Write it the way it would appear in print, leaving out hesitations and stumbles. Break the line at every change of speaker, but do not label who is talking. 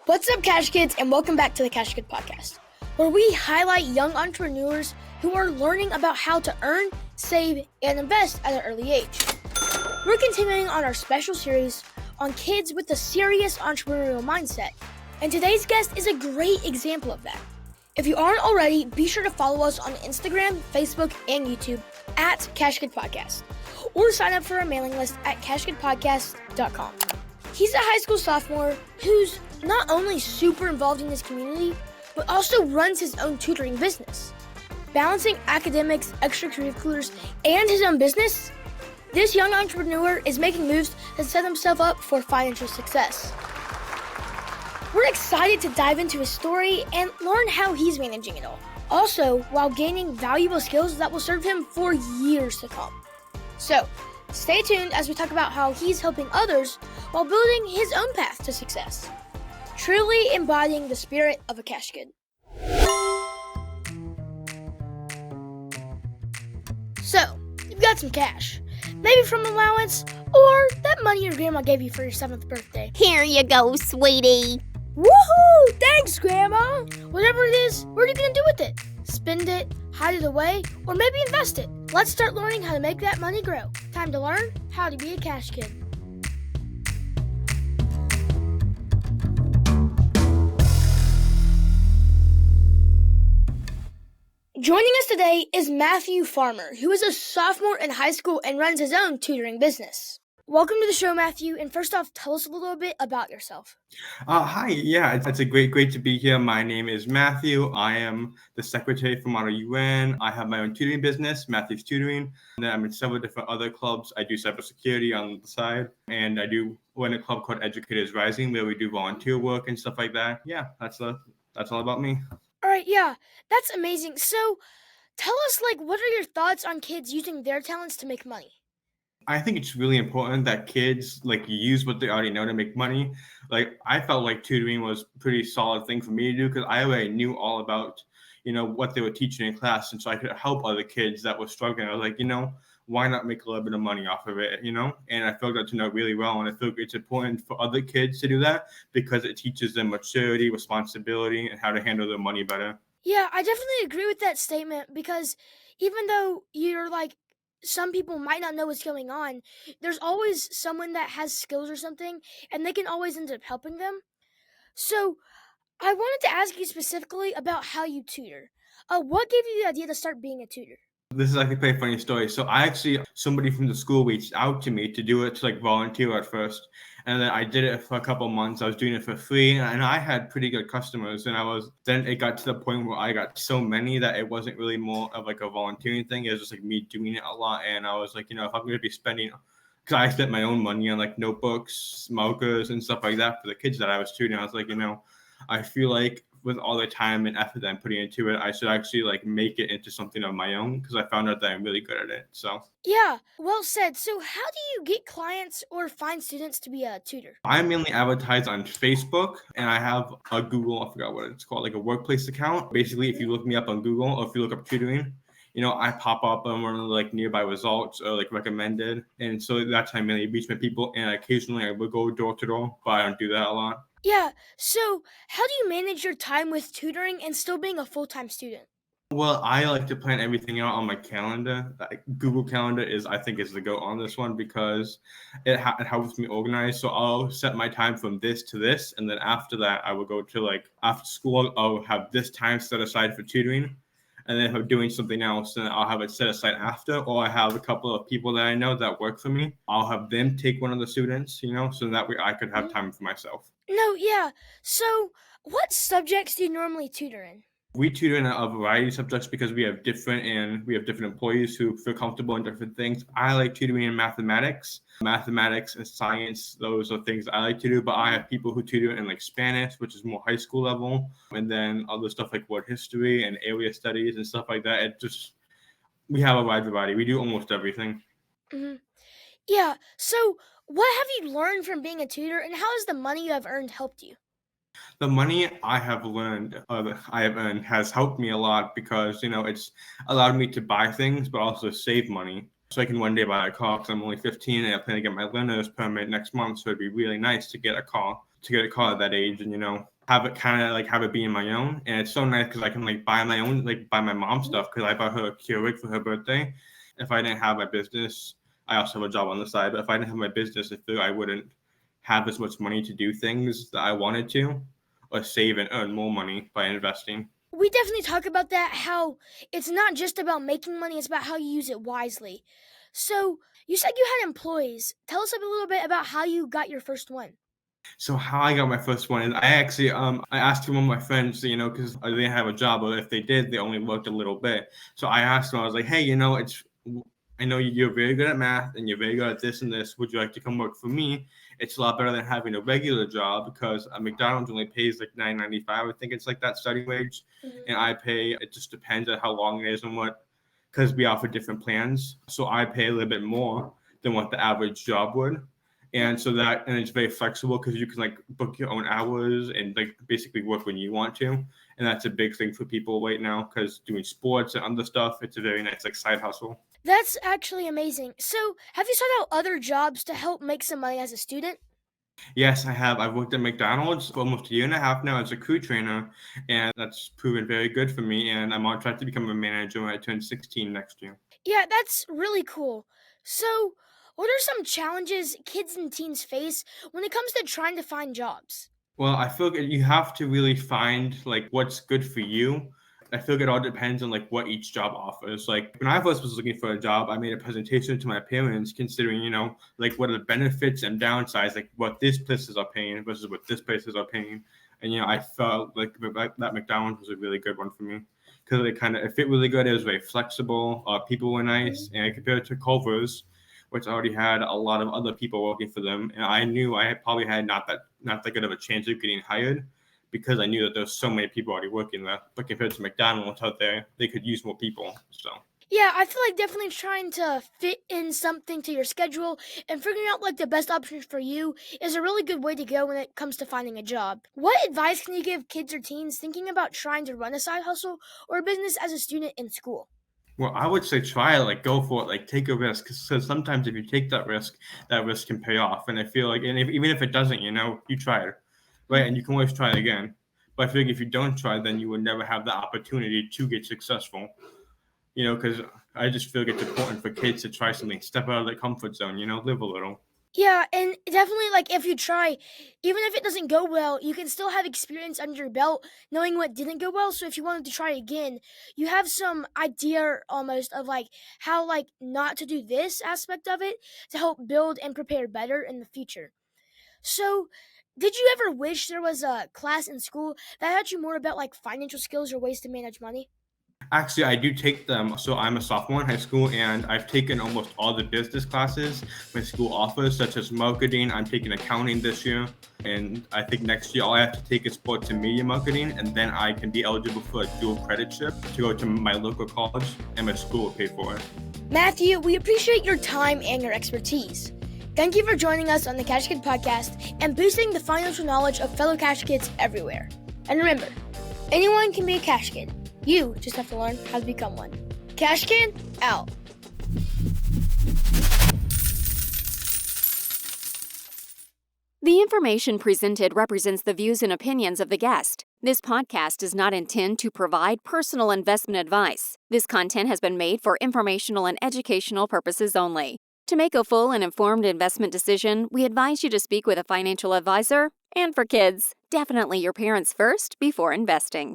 What's up, Cash Kids, and welcome back to the Cash Kid Podcast, where we highlight young entrepreneurs who are learning about how to earn, save, and invest at an early age. We're continuing on our special series on kids with a serious entrepreneurial mindset, and today's guest is a great example of that. If you aren't already, be sure to follow us on Instagram, Facebook, and YouTube at Cash Kid Podcast, or sign up for our mailing list at cashkidpodcast.com. He's a high school sophomore who's not only super involved in his community, but also runs his own tutoring business. Balancing academics, extracurriculars, and his own business, this young entrepreneur is making moves to set himself up for financial success. We're excited to dive into his story and learn how he's managing it all. Also, while gaining valuable skills that will serve him for years to come. So, stay tuned as we talk about how he's helping others while building his own path to success. Truly embodying the spirit of a cash kid. So, you've got some cash. Maybe from allowance, or that money your grandma gave you for your 7th birthday.
Here you go, sweetie.
Woohoo! Thanks, Grandma! Whatever it is, what are you gonna do with it? Spend it, hide it away, or maybe invest it? Let's start learning how to make that money grow. Time to learn how to be a cash kid. Joining us today is Matthew Farmer, who is a sophomore in high school and runs his own tutoring business. Welcome to the show, Matthew, and first off, tell us a little bit about yourself.
Hi, it's a great to be here. My name is Matthew. I am the secretary for Model UN. I have my own tutoring business, Matthew's Tutoring, and then I'm in several different other clubs. I do cybersecurity on the side, and I do run a club called Educators Rising, where we do volunteer work and stuff like that. Yeah, that's all about me.
All right, yeah, that's amazing. So, tell us, what are your thoughts on kids using their talents to make money?
I think it's really important that kids use what they already know to make money. I felt like tutoring was a pretty solid thing for me to do because I already knew all about, what they were teaching in class. And so I could help other kids that were struggling. I was like, why not make a little bit of money off of it, And I felt that turned out really well. And I feel it's important for other kids to do that because it teaches them maturity, responsibility, and how to handle their money better.
Yeah, I definitely agree with that statement because even though you're some people might not know what's going on, there's always someone that has skills or something, and they can always end up helping them. So, I wanted to ask you specifically about how you tutor. What gave you the idea to start being a tutor?
This is a pretty funny story. So somebody from the school reached out to me to do it to volunteer at first. And then I did it for a couple of months. I was doing it for free and I had pretty good customers. And then it got to the point where I got so many that it wasn't really more of a volunteering thing. It was just me doing it a lot. And I was if I'm going to be spending, because I spent my own money on notebooks, markers and stuff like that for the kids that I was tutoring. I was I feel like with all the time and effort that I'm putting into it, I should actually make it into something of my own because I found out that I'm really good at it. So
yeah, well said. So how do you get clients or find students to be a tutor?
I mainly advertise on Facebook and I have a Google, I forgot what it's called, a workplace account. Basically, if you look me up on Google or if you look up tutoring, I pop up on one of the nearby results or recommended. And so that's how I mainly reach my people. And occasionally I will go door to door, but I don't do that a lot.
Yeah, so how do you manage your time with tutoring and still being a full-time student?
Well, I like to plan everything out on my calendar. Google Calendar I think is the go on this one because it helps me organize. So I'll set my time from this to this. And then after that, I will go to after school, I'll have this time set aside for tutoring. And then if I'm doing something else, then I'll have it set aside after, or I have a couple of people that I know that work for me. I'll have them take one of the students, so that way I could have time for myself.
No, yeah. So what subjects do you normally tutor in?
We tutor in a variety of subjects because we have different employees who feel comfortable in different things. I like tutoring in mathematics and science. Those are things I like to do, but I have people who tutor in Spanish, which is more high school level. And then other stuff like world history and area studies and stuff like that. We have a wide variety. We do almost everything.
Mm-hmm. Yeah. So what have you learned from being a tutor and how has the money you have earned helped you?
The money I have earned has helped me a lot because, it's allowed me to buy things, but also save money. So I can one day buy a car because I'm only 15 and I plan to get my learner's permit next month. So it'd be really nice to get a car at that age and, have it kind of like have it being my own. And it's so nice because I can like buy my own, like buy my mom stuff because I bought her a Keurig for her birthday. If I didn't have my business, I also have a job on the side, but if I didn't have my business, I feel I wouldn't have as much money to do things that I wanted to or save and earn more money by investing.
We definitely talk about that, how it's not just about making money, it's about how you use it wisely. So, you said you had employees. Tell us a little bit about how you got your first one.
So how I got my first one is I actually I asked one of my friends, because they didn't have a job, or if they did, they only worked a little bit. So I asked them, I was like, hey, I know you're very good at math and you're very good at this and this. Would you like to come work for me? It's a lot better than having a regular job because McDonald's only pays like $9.95. I think it's like that starting wage, and I pay. It just depends on how long it is and what, because we offer different plans. So I pay a little bit more than what the average job would. And it's very flexible because you can like book your own hours and like basically work when you want to. And that's a big thing for people right now because doing sports and other stuff, it's a very nice like side hustle.
That's actually amazing. So, have you sought out other jobs to help make some money as a student?
Yes, I have. I've worked at McDonald's for almost a year and a half now as a crew trainer, and that's proven very good for me. And I'm on track to become a manager when I turn 16 next year.
Yeah, that's really cool. So, what are some challenges kids and teens face when it comes to trying to find jobs?
Well, I feel like you have to really find like what's good for you. I feel like it all depends on like what each job offers. Like when I first was looking for a job, I made a presentation to my parents considering, like what are the benefits and downsides, like what these places are paying versus what this places are paying. And I felt like that McDonald's was a really good one for me because it fit really good. It was very flexible. People were nice, and compared to Culver's, which already had a lot of other people working for them, and I knew I probably had not that good of a chance of getting hired because I knew that there's so many people already working there. But compared to McDonald's out there, they could use more people. So
Yeah, I feel like definitely trying to fit in something to your schedule and figuring out like the best options for you is a really good way to go when it comes to finding a job. What advice can you give kids or teens thinking about trying to run a side hustle or a business as a student in school?
well, I would say try it, like go for it, like take a risk. Because sometimes if you take that risk can pay off. And I feel like, even if it doesn't, you tried, right? And you can always try it again. But I feel like if you don't try, then you would never have the opportunity to get successful. Because I just feel like it's important for kids to try something, step out of their comfort zone, live a little.
Yeah, and definitely like if you try, even if it doesn't go well, you can still have experience under your belt knowing what didn't go well. So if you wanted to try again, you have some idea almost of like how like not to do this aspect of it to help build and prepare better in the future. So, did you ever wish there was a class in school that had you more about like financial skills or ways to manage money?
Actually, I do take them. So I'm a sophomore in high school, and I've taken almost all the business classes my school offers, such as marketing. I'm taking accounting this year, and I think next year all I have to take is sports and media marketing, and then I can be eligible for a dual creditship to go to my local college, and my school will pay for it.
Matthew, we appreciate your time and your expertise. Thank you for joining us on the Cash Kid podcast and boosting the financial knowledge of fellow Cash Kids everywhere. And remember, anyone can be a Cash Kid. You just have to learn how to become one. Cash Kid, out.
The information presented represents the views and opinions of the guest. This podcast does not intend to provide personal investment advice. This content has been made for informational and educational purposes only. To make a full and informed investment decision, we advise you to speak with a financial advisor. And for kids, definitely your parents first before investing.